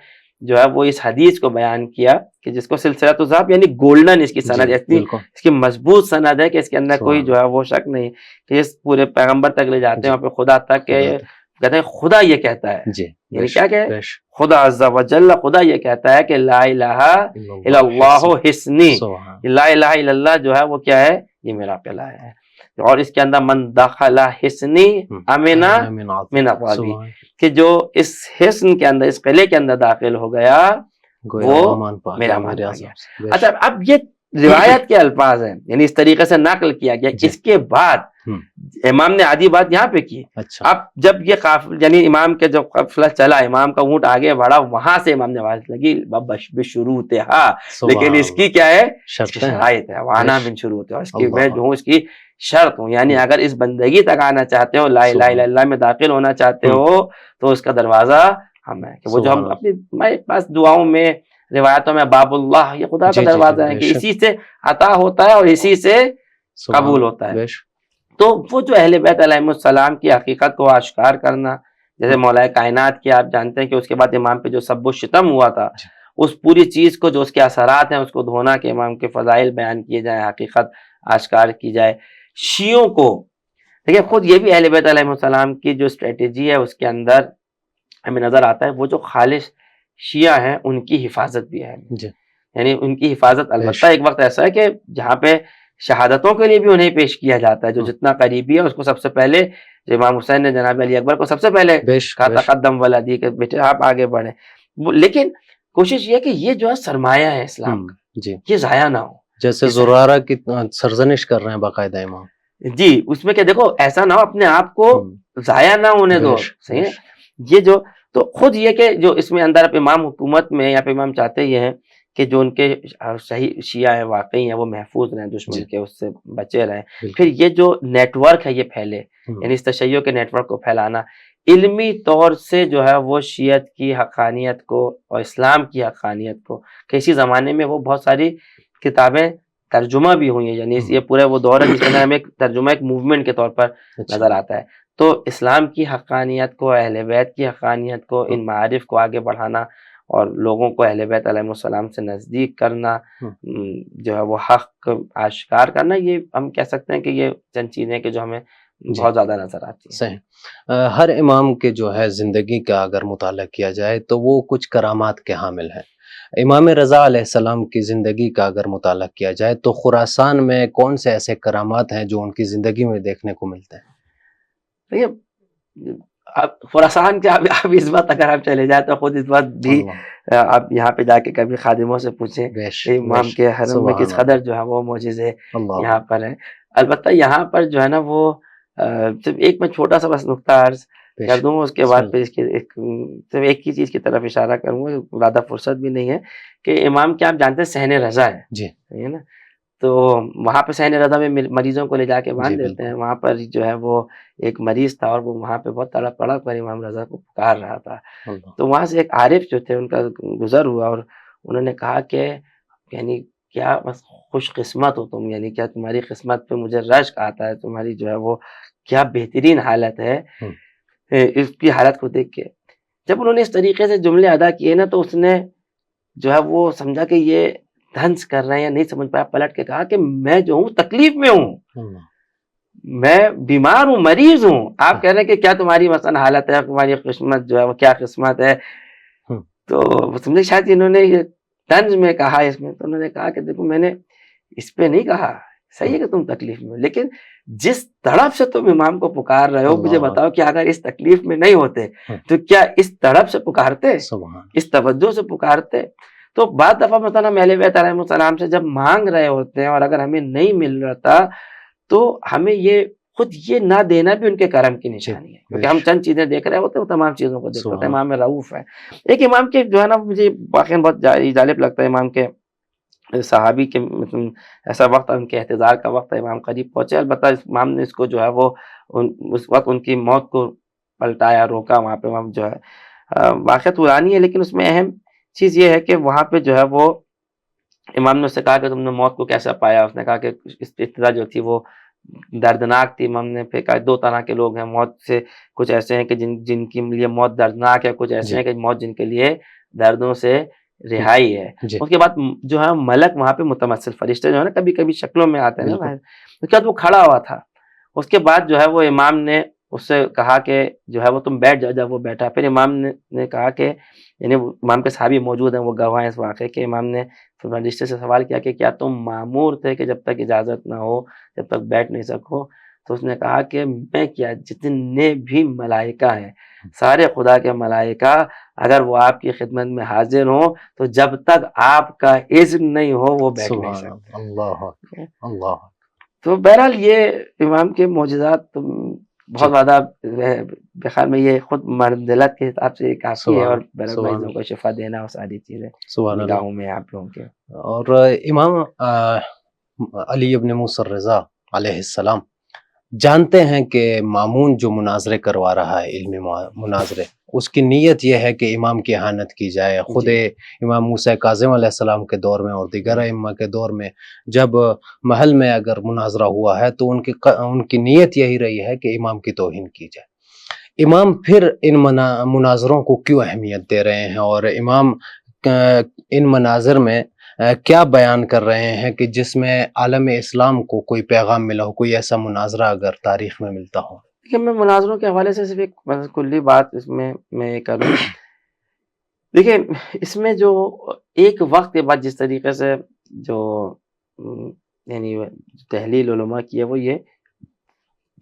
جو ہے وہ اس حدیث کو بیان کیا کہ جس کو سلسلۃ الذہاب یعنی گولڈن اس کی سند, اس کی مضبوط سند ہے کہ اس کے اندر کوئی جو ہے وہ شک نہیں کہ اس پورے پیغمبر تک لے جاتے ہیں وہاں پہ خدا تک کہ کہتے ہیں خدا یہ کہتا ہے, یعنی کیا کہ خدا عز و جل خدا یہ کہتا ہے کہ لا الہ الا اللہ حسنی, لا الہ الا اللہ جو ہے وہ کیا ہے, یہ میرا قلعہ ہے. اور اس کے اندر من دخل حسنی امنا من عذابی, کہ جو اس حسن کے اندر اس قلعے کے اندر داخل ہو گیا وہ میرا مان پا گیا. اچھا اب یہ روایت کے الفاظ ہیں, یعنی اس طریقے سے نقل کیا گیا. اس کے بعد امام نے آدھی بات یہاں پہ کی. اچھا اب جب یہ قافلہ یعنی امام کے جو قافلہ چلا, امام کا اونٹ آگے بڑھا, وہاں سے امام نے آواز لگی بشروطہا, لیکن اس کی کیا ہے, اس کی شرائط ہے, وانا من شروط, اور اس کی میں جو ہوں اس کی شرط ہوں. یعنی اگر اس بندگی تک آنا چاہتے ہو, لا الہ الا اللہ میں داخل ہونا چاہتے ہو, تو اس کا دروازہ ہم ہے. کہ وہ جو ہم اپنی ہمارے پاس دعاؤں میں روایتوں میں باب اللہ, یہ خدا کا دروازہ ہے کہ اسی سے عطا ہوتا ہے اور اسی سے قبول ہوتا ہے. تو وہ جو اہل بیت علیہ السلام کی حقیقت کو آشکار کرنا, جیسے مولا کائنات کی آپ جانتے ہیں کہ اس کے بعد امام پہ جو سب و شتم ہوا تھا, اس پوری چیز کو جو اس کے اثرات ہیں اس کو دھونا, کہ امام کے فضائل بیان کیے جائیں, حقیقت آشکار کی جائے. شیعوں کو دیکھیں, خود یہ بھی اہل بیت علیہ السلام کی جو اسٹریٹجی ہے اس کے اندر ہمیں نظر آتا ہے, وہ جو خالص شیعہ ہیں ان کی حفاظت بھی ہے. یعنی ان کی حفاظت, البتہ ایک وقت ایسا ہے کہ جہاں پہ شہادتوں کے لیے بھی انہیں پیش کیا جاتا ہے, جو جتنا قریبی ہے اس کو سب سے پہلے, جو امام حسین نے جناب علی اکبر کو سب سے پہلے کہا تقدم ولدی, کہ بیٹے آپ آگے بڑھیں. لیکن کوشش یہ کہ یہ جو ہے سرمایہ ہے اسلام کا, یہ ضائع نہ ہو. جیسے زرارہ کی سرزنش کر رہے ہیں باقاعدہ امام, جی, اس میں کہ دیکھو ایسا نہ ہو, اپنے آپ کو ضائع نہ ہونے دو. صحیح ہے یہ جو, تو خود یہ کہ جو اس میں اندر امام حکومت میں یا پہ امام چاہتے یہ ہیں کہ جو ان کے صحیح شیعہ ہیں واقعی ہیں وہ محفوظ رہیں, دشمن کے اس سے بچے رہیں. پھر یہ جو نیٹ ورک ہے یہ پھیلے, یعنی اس تشیع کے نیٹ ورک کو پھیلانا, علمی طور سے جو ہے وہ شیعت کی حقانیت کو اور اسلام کی حقانیت کو, کسی زمانے میں وہ بہت ساری کتابیں ترجمہ بھی ہوئی ہیں, یعنی یہ پورے وہ دور ہے جس کے اندر ہمیں ترجمہ ایک موومنٹ کے طور پر نظر آتا ہے. تو اسلام کی حقانیت کو, اہل بیت کی حقانیت کو, ان معارف کو آگے بڑھانا اور لوگوں کو اہل بیت علیہ السلام سے نزدیک کرنا, جو ہے وہ حق آشکار کرنا, یہ ہم کہہ سکتے ہیں کہ یہ چند چیزیں کہ جو ہمیں بہت زیادہ نظر آتی ہیں. صحیح. ہر امام کے جو ہے زندگی کا اگر مطالعہ کیا جائے تو وہ کچھ کرامات کے حامل ہیں. امام رضا علیہ السلام کی زندگی کا اگر مطالعہ کیا جائے تو خراسان میں کون سے ایسے کرامات ہیں جو ان کی زندگی میں دیکھنے کو ملتے ہیں؟ دیکھیے, خراسان کے آپ اس وقت اگر آپ چلے جائیں تو خود اس وقت بھی آپ یہاں پہ جا کے کبھی خادموں سے پوچھیں امام کے حرم میں کس قدر جو ہے وہ معجزے یہاں پر ہیں. البتہ یہاں پر جو ہے نا وہ صرف ایک میں چھوٹا سا بس نقطہ عرض کر دوں, اس کے بعد پھر اس کی صرف ایک ہی چیز کی طرف اشارہ کروں گا, زیادہ فرصت بھی نہیں ہے, کہ امام کے آپ جانتے ہیں صحن رضا ہے, ہے نا, تو وہاں پہ صحن رضا میں مریضوں کو لے جا کے باندھ دیتے ہیں. وہاں پر جو ہے وہ ایک مریض تھا اور وہ وہاں پہ بہت تڑپ تڑپ کر امام رضا کو پکار رہا تھا. تو وہاں سے ایک عارف جو تھے ان کا گزر ہوا اور انہوں نے کہا کہ یعنی کیا بس خوش قسمت ہو تم, یعنی کیا تمہاری قسمت پہ مجھے رشک آتا ہے, تمہاری جو ہے وہ کیا بہترین حالت ہے. اس کی حالت کو دیکھ کے جب انہوں نے اس طریقے سے جملے ادا کیے نا, تو اس نے جو ہے وہ سمجھا کہ یہ دھنس کر رہے ہیں یا نہیں سمجھ پایا, پلٹ کے کہا کہ میں جو ہوں تکلیف میں ہوں, میں بیمار ہوں, مریض ہوں. آپ کہہ رہے ہیں کہ کیا تمہاری مثلا حالت ہے, تمہاری قسمت جو ہے وہ کیا قسمت ہے. تو سمجھے شاید انہوں نے یہ طنز میں کہا اس میں, تو انہوں نے کہا کہ دیکھو میں نے اس پہ نہیں کہا, صحیح ہے کہ تم تکلیف میں ہو, لیکن جس تڑپ سے تم امام کو پکار رہے ہو, مجھے بتاؤ کہ اگر اس تکلیف میں نہیں ہوتے تو کیا اس تڑپ سے پکارتے, اس توجہ سے پکارتے. تو بعض دفعہ مثلا اہل بیت علیہ السلام سے جب مانگ رہے ہوتے ہیں اور اگر ہمیں نہیں مل رہا تو ہمیں یہ خود یہ نہ دینا بھی ان کے کرم کی نشانی ہے, کیونکہ ہم چند چیزیں دیکھ رہے ہوتے ہیں, وہ تمام چیزوں کو دیکھ رہے ہوتے ہیں. امام رؤوف ہے ایک امام کے جو ہے نا, مجھے واقعا بہت جالب لگتا ہے امام کے صحابی کے, ایسا وقت ان کے احتضار کا وقت ہے, امام قریب پہنچے, البتہ امام نے اس کو جو ہے وہ اس وقت ان کی موت کو پلٹایا, روکا. وہاں پہ امام جو ہے واقعہ پرانی ہے, لیکن اس میں اہم چیز یہ ہے کہ وہاں پہ جو ہے وہ امام نے اس سے کہا کہ تم نے موت کو کیسا پایا. اس نے کہا کہ ابتدا جو تھی وہ دردناک تھی. امام نے پھر کہا دو طرح کے لوگ ہیں موت سے, کچھ ایسے ہیں کہ جن کے لیے موت دردناک ہے, کچھ ایسے ہیں کہ موت جن کے لیے دردوں سے رہائی ہے. اس کے بعد جو ہے ملک وہاں پہ متمثل فرشتے جو ہے نا کبھی کبھی شکلوں میں آتے ہیں نا, اس کے بعد وہ کھڑا ہوا تھا. اس کے بعد جو ہے وہ امام نے اس سے کہا کہ جو ہے وہ تم بیٹھ جاؤ. جب وہ بیٹھا پھر امام نے کہا کہ یعنی امام کے صحابی موجود ہیں, وہ گواہ ہیں اس واقعے کے, امام نے فرشتے سے سوال کیا کہ کیا تم مامور تھے کہ جب تک اجازت نہ ہو جب تک بیٹھ نہیں سکو. تو اس نے کہا کہ میں کیا, جتنے بھی ملائکہ ہیں سارے خدا کے ملائکہ اگر وہ آپ کی خدمت میں حاضر ہوں تو جب تک آپ کا اذن نہیں ہو وہ بیٹھ نہیں سکتے. اللہ اللہ. تو بہرحال یہ امام کے معجزات بہت زیادہ بخار میں یہ خود منزلت کے حساب سے کافی ہے، اور بہرحال مریضوں کو شفا دینا وہ ساری چیزیں نگاہوں میں آپ لوگوں کے. اور امام علی ابن موسیٰ الرضا علیہ السلام جانتے ہیں کہ مامون جو مناظرے کروا رہا ہے، علمی مناظرے، اس کی نیت یہ ہے کہ امام کی اہانت کی جائے. خود امام موسیٰ کاظم علیہ السلام کے دور میں اور دیگر ائمہ کے دور میں جب محل میں اگر مناظرہ ہوا ہے تو ان کی نیت یہی رہی ہے کہ امام کی توہین کی جائے. امام پھر ان مناظروں کو کیوں اہمیت دے رہے ہیں، اور امام ان مناظر میں کیا بیان کر رہے ہیں کہ جس میں عالم اسلام کو کوئی پیغام ملا ہو، کوئی ایسا مناظرہ اگر تاریخ میں ملتا ہو؟ کہ میں مناظروں کے حوالے سے صرف ایک کلی بات اس میں کروں. دیکھیں، اس میں جو ایک وقت کے بعد جس طریقے سے جو یعنی تحلیل علماء کی ہے وہ یہ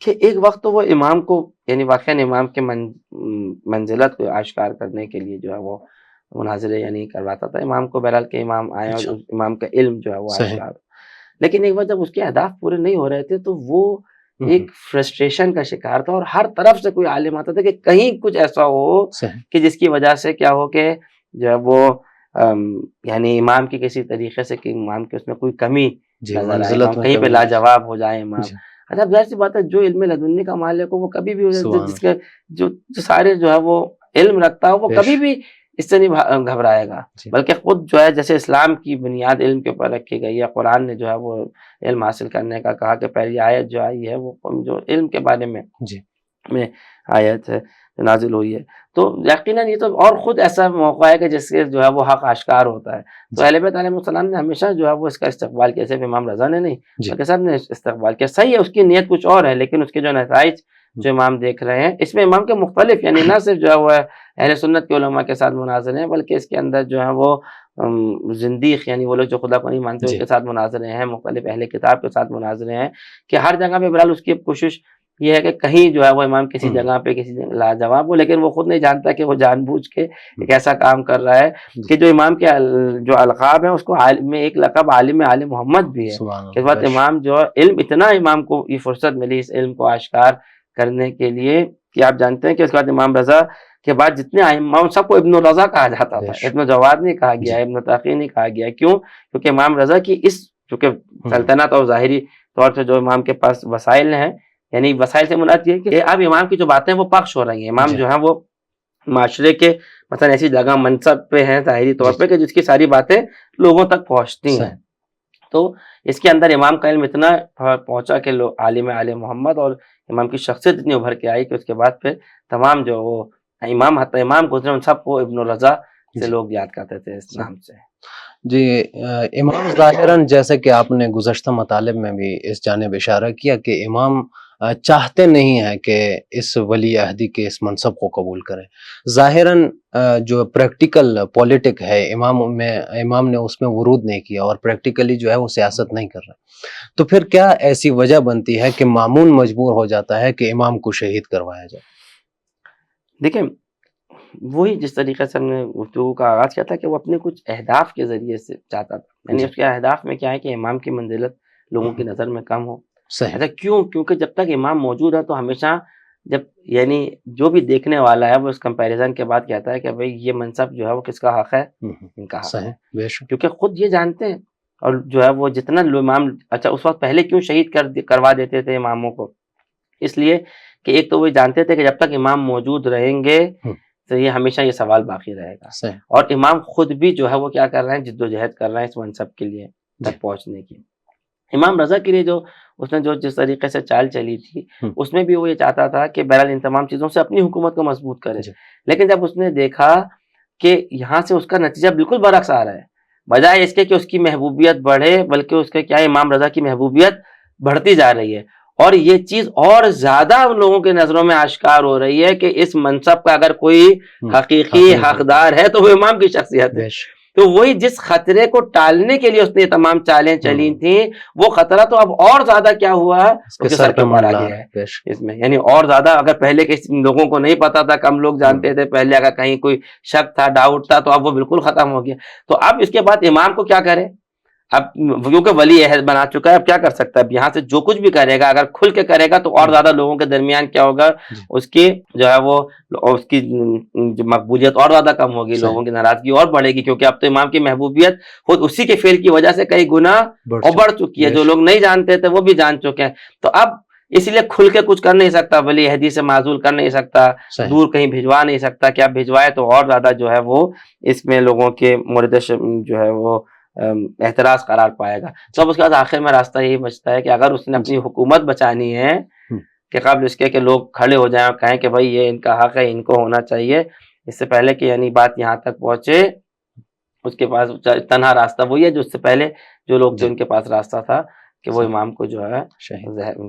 کہ ایک وقت تو وہ امام کو یعنی واقعاً امام کے منزلت کو آشکار کرنے کے لیے جو ہے وہ مناظرے یعنی کرواتا تھا امام کو، بہرحال کہ امام آئے اور امام کا علم جو ہے وہ آشکار. لیکن ایک بار جب اس کے اہداف پورے نہیں ہو رہے تھے تو وہ ایک فرسٹریشن کا شکار تھا، اور ہر طرف سے کوئی عالم آتا تھا کہ کہیں کچھ ایسا ہو کہ جس کی وجہ سے کیا ہو کہ جو ہے وہ یعنی امام کی کسی طریقے سے کہ امام کے اس میں کوئی کمی نظر آئے، کہیں پہ لاجواب ہو جائے امام. اچھا، ظاہر سی بات ہے جو علم لدنی کا مالک ہو وہ کبھی بھی جس کے جو سارے جو ہے وہ علم رکھتا ہو وہ کبھی بھی اس سے نہیں گھبرائے گا، بلکہ خود جو ہے جیسے اسلام کی بنیاد علم کے اوپر رکھی گئی ہے، قرآن نے جو ہے وہ علم حاصل کرنے کا کہا کہ پہلی آیت جو آئی ہے وہ جو علم کے بارے میں آیت ہے نازل ہوئی ہے. تو یقیناً یہ تو اور خود ایسا موقع ہے کہ جس سے جو ہے وہ حق آشکار ہوتا ہے. تو اہل بیت علیہ السلام نے ہمیشہ جو ہے وہ اس کا استقبال کیا، صرف امام رضا نے نہیں بلکہ سب نے استقبال کیا. صحیح ہے اس کی نیت کچھ اور ہے، لیکن اس کے جو نتائج جو امام دیکھ رہے ہیں اس میں امام کے مختلف یعنی نہ صرف جو ہے وہ اہل سنت کے علماء کے ساتھ مناظرے ہیں، بلکہ اس کے اندر جو ہے وہ زندیق یعنی وہ لوگ جو خدا کو نہیں مانتے ان کے ساتھ مناظرے ہیں، مختلف اہل کتاب کے ساتھ مناظرے ہیں، کہ ہر جگہ پہ بہرحال اس کی کوشش یہ ہے کہ کہیں جو ہے وہ امام کسی جگہ پہ کسی لاجواب ہو، لیکن وہ خود نہیں جانتا کہ وہ جان بوجھ کے ایک ایسا کام کر رہا ہے کہ جو امام کے جو القاب ہیں اس کو میں ایک لقب عالم محمد بھی ہے. اس وقت امام جو علم اتنا امام کو یہ فرصت ملی اس علم کو آشکار کرنے کے لیے کہ آپ جانتے ہیں کہ اس کے بعد امام رضا کے بعد جتنے ائمہ سب کو ابن الرضا کہا جاتا تھا، ابن جواد نہیں کہا گیا، ابن تقی نہیں کہا گیا. کیوں؟ کیونکہ امام رضا کی اس چونکہ سلطنت اور ظاہری طور سے جو امام کے پاس وسائل ہیں، یعنی وسائل سے مراد یہ کہ اب امام کی جو باتیں وہ پخش ہو رہی ہیں. امام جو ہیں وہ معاشرے کے مثلا ایسی جگہ منصب پہ ہیں ظاہری طور پہ کہ جس کی ساری باتیں لوگوں تک پہنچتی ہیں. تو اس کے اندر امام کا علم اتنا پہنچا کہ عالم محمد اور امام کی شخصیت اتنی ابھر کے آئی کہ اس کے بعد پھر تمام جو وہ امام حتی امام گزرے ان سب کو ابن الرضا سے لوگ یاد کرتے تھے اس نام سے. جی امام ظاہراً جیسے کہ آپ نے گزشتہ مطالب میں بھی اس جانب اشارہ کیا کہ امام چاہتے نہیں ہیں کہ اس ولی عہدی کے اس منصب کو قبول کریں. ظاہراً جو پریکٹیکل پولیٹک ہے امام نے اس میں ورود نہیں کیا اور پریکٹیکلی جو ہے وہ سیاست نہیں کر رہے. تو پھر کیا ایسی وجہ بنتی ہے کہ مامون مجبور ہو جاتا ہے کہ امام کو شہید کروایا جائے؟ دیکھیں وہی جس طریقے سے ہم نے گفتگو کا آغاز کیا تھا کہ وہ اپنے کچھ اہداف کے ذریعے سے چاہتا تھا، یعنی اس کے اہداف میں کیا ہے کہ امام کی منزلت لوگوں کی نظر میں کم ہو. ایسا کیوں؟ کیونکہ جب تک امام موجود ہے تو ہمیشہ جب یعنی جو بھی دیکھنے والا ہے وہ اس کمپیریزن کے بعد کہتا ہے کہ بھئی یہ منصب جو ہے وہ کس کا حق ہے، ان کا حق ہے. کیونکہ خود یہ جانتے ہیں اور جو ہے وہ جتنا امام اچھا اس وقت پہلے کیوں شہید کروا دیتے تھے اماموں کو، اس لیے کہ ایک تو وہ جانتے تھے کہ جب تک امام موجود رہیں گے تو یہ ہمیشہ یہ سوال باقی رہے گا. اور امام خود بھی جو ہے وہ کیا کر رہے ہیں، جد و جہد کر رہے ہیں اس منصب کے لیے تک پہنچنے کی. امام رضا کے لیے جو اس نے جو جس طریقے سے چال چلی تھی اس میں بھی وہ یہ چاہتا تھا کہ بہرحال ان تمام چیزوں سے اپنی حکومت کو مضبوط کرے. لیکن جب اس نے دیکھا کہ یہاں سے اس کا نتیجہ بالکل برعکس آ رہا ہے، بجائے اس کے کہ اس کی محبوبیت بڑھے بلکہ اس کے کیا امام رضا کی محبوبیت بڑھتی جا رہی ہے. اور یہ چیز اور زیادہ ان لوگوں کے نظروں میں آشکار ہو رہی ہے کہ اس منصب کا اگر کوئی حقیقی حقدار ہے تو وہ امام کی شخصیت ہے. تو وہی جس خطرے کو ٹالنے کے لیے اس نے تمام چالیں چلی تھیں وہ خطرہ تو اب اور زیادہ کیا ہوا ہے اس کے سر پہ مار آ گیا ہے اس میں. یعنی اور زیادہ اگر پہلے کے لوگوں کو نہیں پتا تھا، کم لوگ جانتے تھے، پہلے اگر کہیں کوئی شک تھا ڈاؤٹ تھا تو اب وہ بالکل ختم ہو گیا. تو اب اس کے بعد امام کو کیا کرے؟ اب کیونکہ ولی عہد بنا چکا ہے، اب کیا کر سکتا ہے؟ اب یہاں سے جو کچھ بھی کرے گا اگر کھل کے کرے گا تو اور زیادہ لوگوں کے درمیان کیا ہوگا، اس کی جو ہے وہ اس کی جو مقبولیت اور زیادہ کم ہوگی، لوگوں کی ناراضگی اور بڑھے گی، کیونکہ اب تو امام کی محبوبیت خود اسی کے فعل کی وجہ سے کئی گنا اور بڑھ چکی ہے، جو لوگ نہیں جانتے تھے وہ بھی جان چکے ہیں۔ تو اب اس لیے کھل کے کچھ کر نہیں سکتا، ولی عہدی سے معزول کر نہیں سکتا، دور کہیں بھجوا نہیں سکتا کہ اب بھجوائے تو اور زیادہ جو ہے وہ اس میں لوگوں کے مورد جو ہے وہ احتراز قرار پائے گا۔ تو اب اس کے بعد آخر میں راستہ یہی بچتا ہے کہ اگر اس نے اپنی حکومت بچانی ہے کہ قبل اس کے کہ لوگ کھڑے ہو جائیں اور کہیں کہ بھائی یہ ان کا حق ہے، ان کو ہونا چاہیے، اس سے پہلے کہ یعنی بات یہاں تک پہنچے، اس کے پاس تنہا راستہ وہی ہے جو اس سے پہلے جو لوگ تھے ان کے پاس راستہ تھا کہ وہ امام کو جو ہے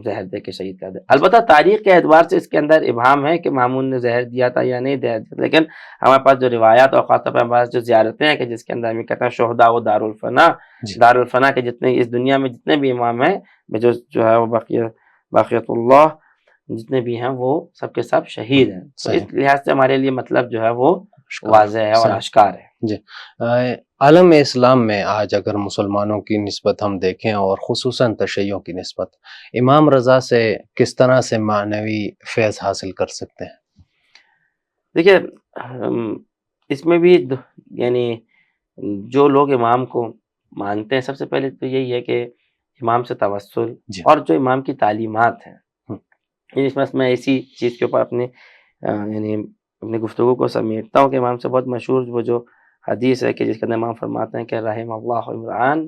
زہر دے کے شہید کر دے۔ البتہ تاریخ کے اعتبار سے اس کے اندر ابہام ہے کہ مامون نے زہر دیا تھا یا نہیں دیا تھا، لیکن ہمارے پاس جو روایات اور خاص طور پر ہمارے پاس جو زیارتیں ہیں کہ جس کے اندر ہم کہتے ہیں شہداء و دارالفنا کے جتنے اس دنیا میں جتنے بھی امام ہیں جو ہے وہ باقیت اللہ جتنے بھی ہیں وہ سب کے سب شہید ہیں، تو اس لحاظ سے ہمارے لیے مطلب جو ہے وہ واضح ہے اور آشکار ہے۔ جی، عالم اسلام میں آج اگر مسلمانوں کی نسبت ہم دیکھیں اور خصوصاً تشیعوں کی نسبت، امام رضا سے کس طرح سے معنوی فیض حاصل کر سکتے ہیں؟ دیکھیے اس میں بھی یعنی جو لوگ امام کو مانتے ہیں، سب سے پہلے تو یہی ہے کہ امام سے توسل اور جو امام کی تعلیمات ہیں، اس میں اسی چیز کے اوپر یعنی اپنی گفتگو کو سمیٹتا ہوں کہ امام سے بہت مشہور وہ جو حدیث ہے کہ جس کے اندر امام فرماتے ہیں کہ رحم اللہ عمران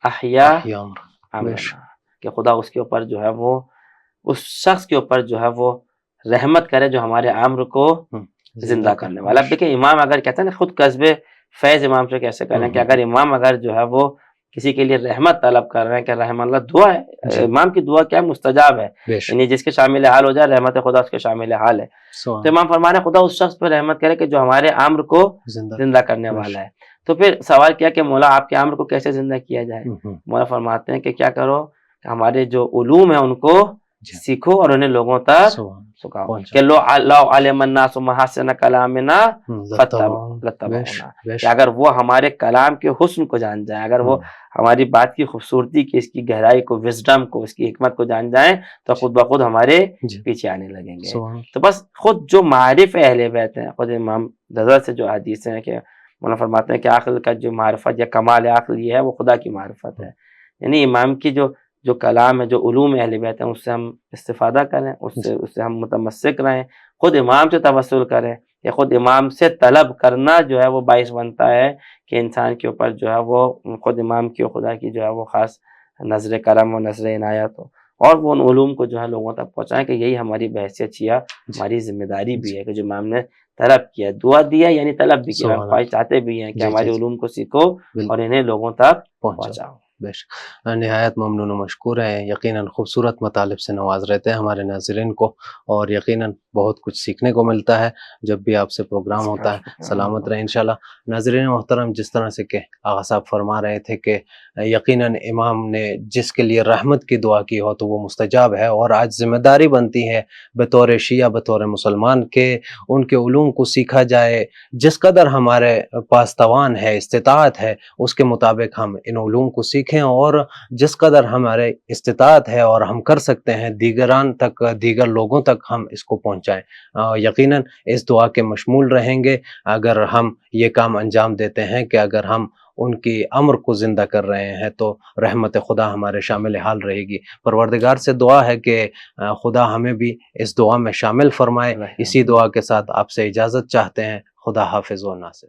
احیا امرنا، کہ خدا اس کے اوپر جو ہے وہ اس شخص کے اوپر جو ہے وہ رحمت کرے جو ہمارے امر کو زندہ کرنے والا۔ اب دیکھیں امام اگر کہتے ہیں نا خود قصب فیض امام سے کیسے کریں کہ اگر امام اگر جو ہے وہ کسی کے لیے رحمت طلب کر رہے ہیں کہ رحم اللہ دعا ہے، امام کی دعا کیا مستجاب ہے، یعنی جس کے شامل حال ہو جائے رحمت خدا اس کے شامل حال ہے، تو امام فرمانے خدا اس شخص پر رحمت کرے کہ جو ہمارے امر کو زندہ کرنے والا ہے۔ تو پھر سوال کیا کہ مولا آپ کے امر کو کیسے زندہ کیا جائے؟ مولا فرماتے ہیں کہ کیا کرو کہ ہمارے جو علوم ہیں ان کو سیکھو اور انہیں لوگوں تک سکھاؤ، کہ لو علم الناس محاسن کلامنا لتبعونا، کہ اگر وہ ہمارے کلام کے حسن کو جان جائیں، اگر وہ ہماری بات کی خوبصورتی کی، اس کی گہرائی کو، وزڈم کو، اس کی حکمت کو جان جائیں تو خود بخود ہمارے پیچھے آنے لگیں گے۔ تو بس خود جو معرف اہل بیت ہیں، خود امام رضا سے جو حدیث ہیں کہ مولانا فرماتے ہیں کہ عقل کا جو معرفت یا کمال عقل یہ ہے وہ خدا کی معرفت ہے، یعنی امام کی جو کلام ہے، جو علوم اہل بیت ہیں، اس سے ہم استفادہ کریں، اس سے ہم متمسک رہیں، خود امام سے توسل کریں، یا خود امام سے طلب کرنا جو ہے وہ باعث بنتا ہے کہ انسان کے اوپر جو ہے وہ خود امام کی اور خدا کی جو ہے وہ خاص نظر کرم و نظر عنایت ہو، اور وہ ان علوم کو جو ہے لوگوں تک پہنچائیں کہ یہی ہماری بحیثیت یا ہماری ذمہ داری بھی ہے کہ جو امام نے طلب کیا، دعا دیا یعنی طلب بھی کیا، خواہش چاہتے بھی ہیں کہ ہمارے علوم کو سیکھو اور انہیں لوگوں تک پہنچاؤ۔ نہایت ممنون و مشکور ہیں، یقیناً خوبصورت مطالب سے نواز رہتے ہیں ہمارے ناظرین کو، اور یقیناً بہت کچھ سیکھنے کو ملتا ہے جب بھی آپ سے پروگرام ہوتا ہے۔ سلامت رہیں انشاءاللہ۔ ناظرین محترم، جس طرح سے کہ آغا صاحب فرما رہے تھے کہ یقیناً امام نے جس کے لیے رحمت کی دعا کی ہو تو وہ مستجاب ہے، اور آج ذمہ داری بنتی ہے بطور شیعہ، بطور مسلمان کہ ان کے علوم کو سیکھا جائے، جس قدر ہمارے پاس توان ہے، استطاعت ہے، اس کے مطابق ہم ان علوم کو سیکھیں، اور جس قدر ہمارے استطاعت ہے اور ہم کر سکتے ہیں دیگران تک، دیگر لوگوں تک ہم اس کو پہنچائیں۔ یقیناً اس دعا کے مشمول رہیں گے اگر ہم یہ کام انجام دیتے ہیں کہ اگر ہم ان کی امر کو زندہ کر رہے ہیں تو رحمت خدا ہمارے شامل حال رہے گی۔ پروردگار سے دعا ہے کہ خدا ہمیں بھی اس دعا میں شامل فرمائے۔ اسی دعا کے ساتھ آپ سے اجازت چاہتے ہیں۔ خدا حافظ و ناصر۔